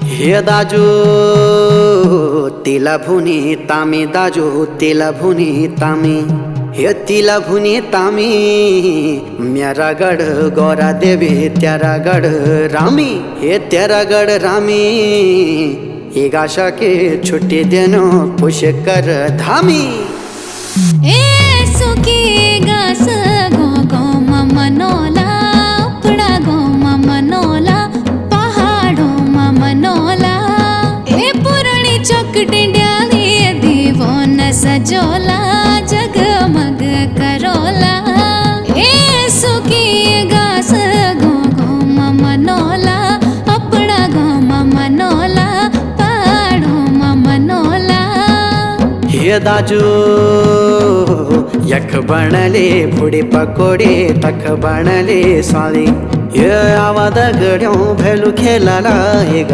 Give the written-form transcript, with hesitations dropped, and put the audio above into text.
हे दाजू तिला भुनी तामी दाजू तिला भुनी तामी हे तिला भुनी तामी म्यारा गढ़ गौरा देवी त्यारा गढ़ रामी हे तेरा गढ़ रामी एक आशा के छुट्टी देनो पुष्कर धामी ए सुकी गास गो गो मनोला पड़ा गो मनोला पहाड़ो मनोला ए पुरानी चौकटिंड्या दीवो न सजोला जगमग करोला ए सुकी गास गो गो मनोला अपड़ा गो मनोला पहाड़ो मनोला हे दाजू यख बनले फुडी पकोडे तख बनले स्वाली ये आवाद गड्यों भेलू खेलाला